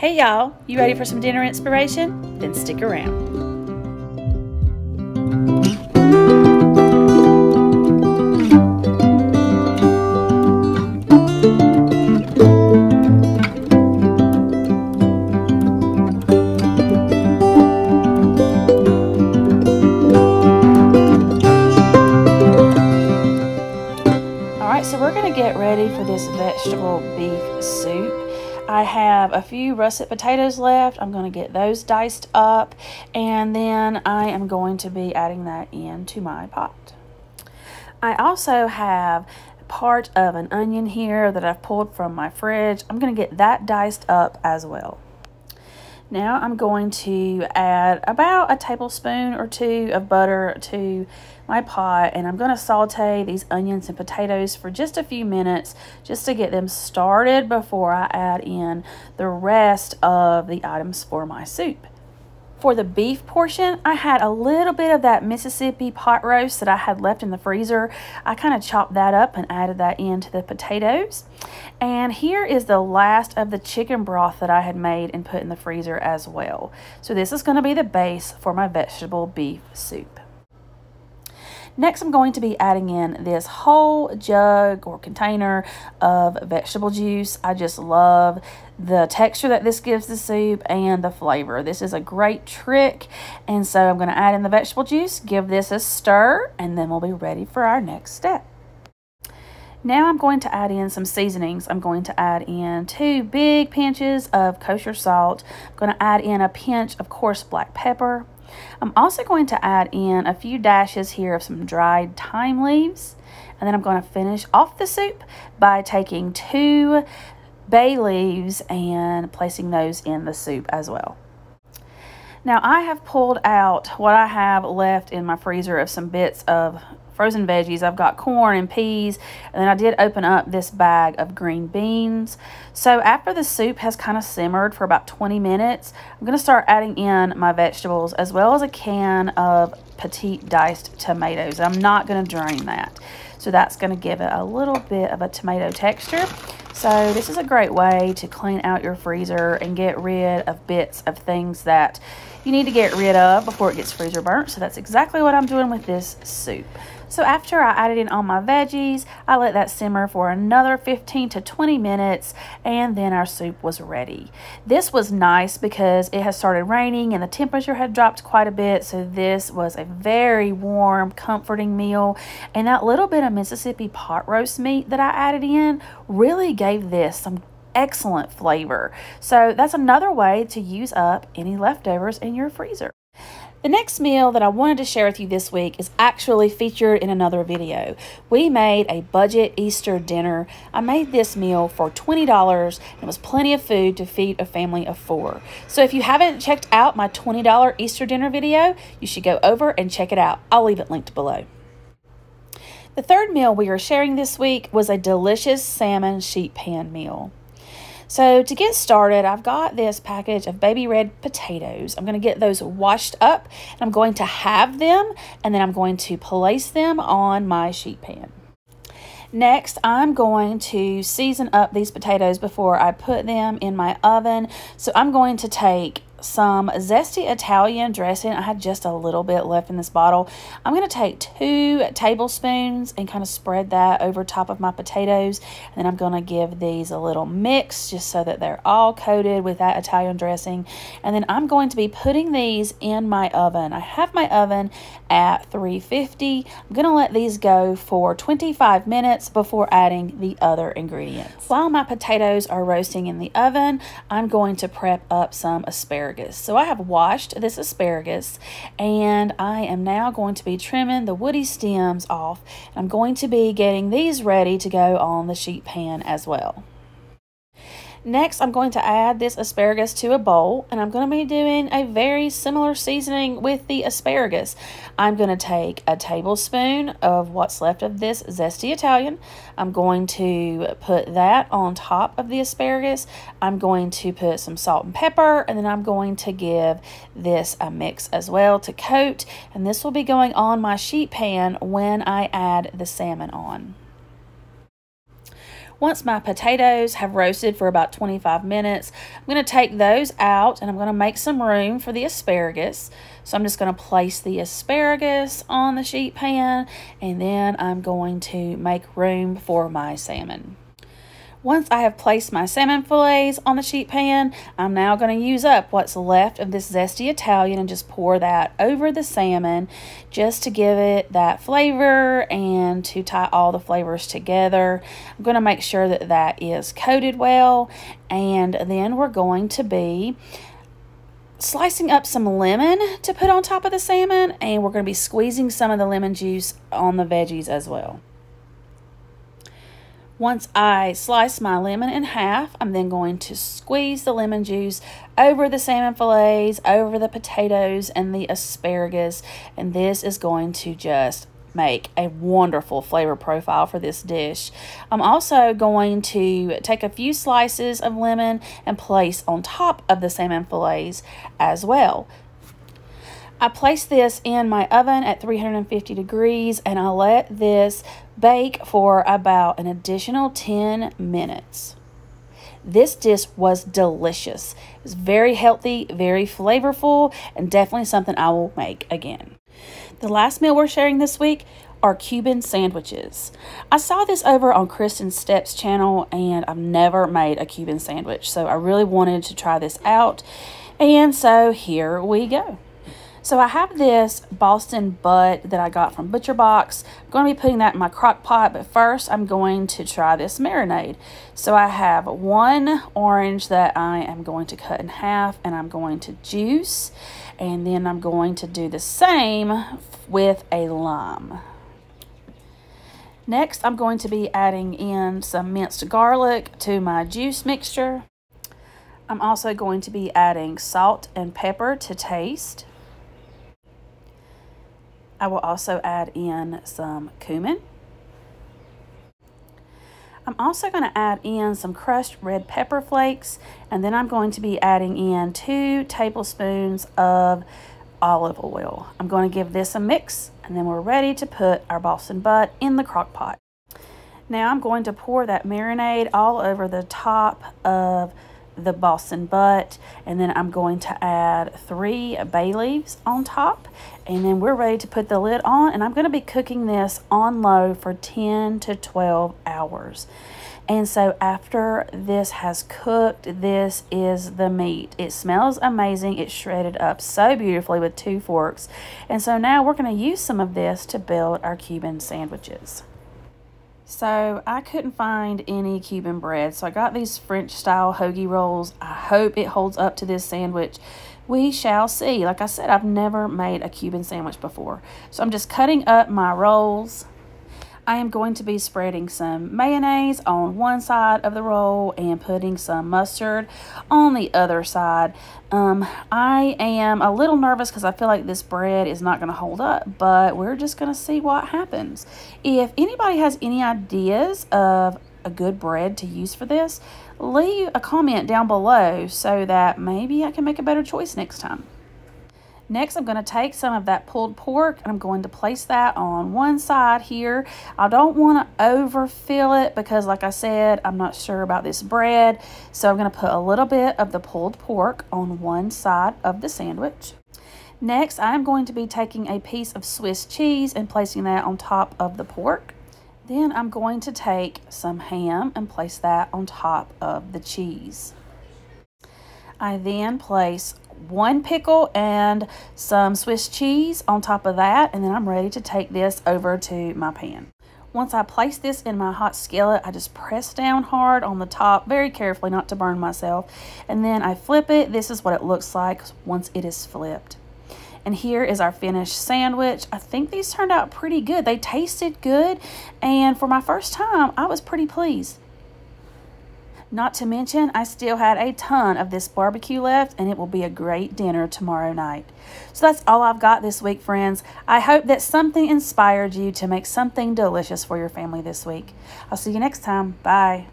Hey y'all, you ready for some dinner inspiration? Then stick around. Alright, so we're going to get ready for this vegetable beef soup. I have a few russet potatoes left. I'm going to get those diced up, and then I am going to be adding that into my pot. I also have part of an onion here that I've pulled from my fridge. I'm going to get that diced up as well. Now I'm going to add about a tablespoon or two of butter to my pot, and I'm going to saute these onions and potatoes for just a few minutes just to get them started before I add in the rest of the items for my soup. For the beef portion, I had a little bit of that Mississippi pot roast that I had left in the freezer. I kind of chopped that up and added that into the potatoes. And here is the last of the chicken broth that I had made and put in the freezer as well. So this is going to be the base for my vegetable beef soup. Next, I'm going to be adding in this whole jug or container of vegetable juice. I just love the texture that this gives the soup and the flavor. This is a great trick. And so I'm going to add in the vegetable juice, give this a stir, and then we'll be ready for our next step. Now I'm going to add in some seasonings. I'm going to add in 2 big pinches of kosher salt. I'm going to add in a pinch of coarse black pepper. I'm also going to add in a few dashes here of some dried thyme leaves. And then I'm going to finish off the soup by taking 2 bay leaves and placing those in the soup as well. Now I have pulled out what I have left in my freezer of some bits of frozen veggies. I've got corn and peas, and then I did open up this bag of green beans. So after the soup has kind of simmered for about 20 minutes, I'm going to start adding in my vegetables as well as a can of petite diced tomatoes. I'm not going to drain that. So that's going to give it a little bit of a tomato texture. So this is a great way to clean out your freezer and get rid of bits of things that you need to get rid of before it gets freezer burnt. So that's exactly what I'm doing with this soup. So after I added in all my veggies, I let that simmer for another 15 to 20 minutes, and then our soup was ready. This was nice because it has started raining and the temperature had dropped quite a bit, so this was a very warm, comforting meal. And that little bit of Mississippi pot roast meat that I added in really gave this some excellent flavor. So that's another way to use up any leftovers in your freezer. The next meal that I wanted to share with you this week is actually featured in another video. We made a budget Easter dinner. I made this meal for $20, and it was plenty of food to feed a family of 4. So if you haven't checked out my $20 Easter dinner video, you should go over and check it out. I'll leave it linked below. The third meal we are sharing this week was a delicious salmon sheet pan meal. So to get started, I've got this package of baby red potatoes. I'm going to get those washed up, and I'm going to halve them, and then I'm going to place them on my sheet pan. Next, I'm going to season up these potatoes before I put them in my oven. So I'm going to take some zesty Italian dressing. I had just a little bit left in this bottle. I'm going to take 2 tablespoons and kind of spread that over top of my potatoes. And then I'm going to give these a little mix just so that they're all coated with that Italian dressing. And then I'm going to be putting these in my oven. I have my oven at 350. I'm going to let these go for 25 minutes before adding the other ingredients. While my potatoes are roasting in the oven, I'm going to prep up some asparagus. So I have washed this asparagus, and I am now going to be trimming the woody stems off. I'm going to be getting these ready to go on the sheet pan as well. Next, I'm going to add this asparagus to a bowl, and I'm going to be doing a very similar seasoning with the asparagus. I'm going to take a tablespoon of what's left of this zesty Italian. I'm going to put that on top of the asparagus. I'm going to put some salt and pepper, and then I'm going to give this a mix as well to coat, and this will be going on my sheet pan when I add the salmon on. Once my potatoes have roasted for about 25 minutes, I'm going to take those out and I'm going to make some room for the asparagus. So I'm just going to place the asparagus on the sheet pan, and then I'm going to make room for my salmon. Once I have placed my salmon fillets on the sheet pan, I'm now going to use up what's left of this zesty Italian and just pour that over the salmon just to give it that flavor and to tie all the flavors together. I'm going to make sure that that is coated well, and then we're going to be slicing up some lemon to put on top of the salmon, and we're going to be squeezing some of the lemon juice on the veggies as well. Once I slice my lemon in half, I'm then going to squeeze the lemon juice over the salmon fillets, over the potatoes and the asparagus, and this is going to just make a wonderful flavor profile for this dish. I'm also going to take a few slices of lemon and place on top of the salmon fillets as well. I place this in my oven at 350 degrees and I let this bake for about an additional 10 minutes. This dish was delicious. It was very healthy, very flavorful, and definitely something I will make again. The last meal we're sharing this week are Cuban sandwiches. I saw this over on Kristen Stepp's channel and I've never made a Cuban sandwich, so I really wanted to try this out, and so here we go. So I have this Boston butt that I got from Butcher Box. I'm going to be putting that in my crock pot, but first I'm going to try this marinade. So I have one orange that I am going to cut in half and I'm going to juice, and then I'm going to do the same with a lime. Next, I'm going to be adding in some minced garlic to my juice mixture. I'm also going to be adding salt and pepper to taste. I will also add in some cumin. I'm also going to add in some crushed red pepper flakes, and then I'm going to be adding in 2 tablespoons of olive oil. I'm going to give this a mix, and then we're ready to put our Boston butt in the crock pot. Now I'm going to pour that marinade all over the top of the Boston butt, and then I'm going to add 3 bay leaves on top, and then we're ready to put the lid on, and I'm going to be cooking this on low for 10 to 12 hours. And so after this has cooked, this is the meat. It smells amazing. It's shredded up so beautifully with 2 forks, and so now we're going to use some of this to build our Cuban sandwiches. So I couldn't find any Cuban bread, so I got these French style hoagie rolls. I hope it holds up to this sandwich. We shall see. Like I said, I've never made a Cuban sandwich before. So I'm just cutting up my rolls. I am going to be spreading some mayonnaise on one side of the roll and putting some mustard on the other side. I am a little nervous because I feel like this bread is not going to hold up, but we're just going to see what happens. If anybody has any ideas of a good bread to use for this, leave a comment down below so that maybe I can make a better choice next time. Next, I'm going to take some of that pulled pork and I'm going to place that on one side here. I don't want to overfill it because, like I said, I'm not sure about this bread. So I'm going to put a little bit of the pulled pork on one side of the sandwich. Next, I'm going to be taking a piece of Swiss cheese and placing that on top of the pork. Then I'm going to take some ham and place that on top of the cheese. I then place 1 pickle and some Swiss cheese on top of that, and then I'm ready to take this over to my pan. Once I place this in my hot skillet, I just press down hard on the top very carefully not to burn myself, and then I flip it. This is what it looks like once it is flipped. And here is our finished sandwich. I think these turned out pretty good. They tasted good, and for my first time, I was pretty pleased. Not to mention, I still had a ton of this barbecue left, and it will be a great dinner tomorrow night. So that's all I've got this week, friends. I hope that something inspired you to make something delicious for your family this week. I'll see you next time. Bye.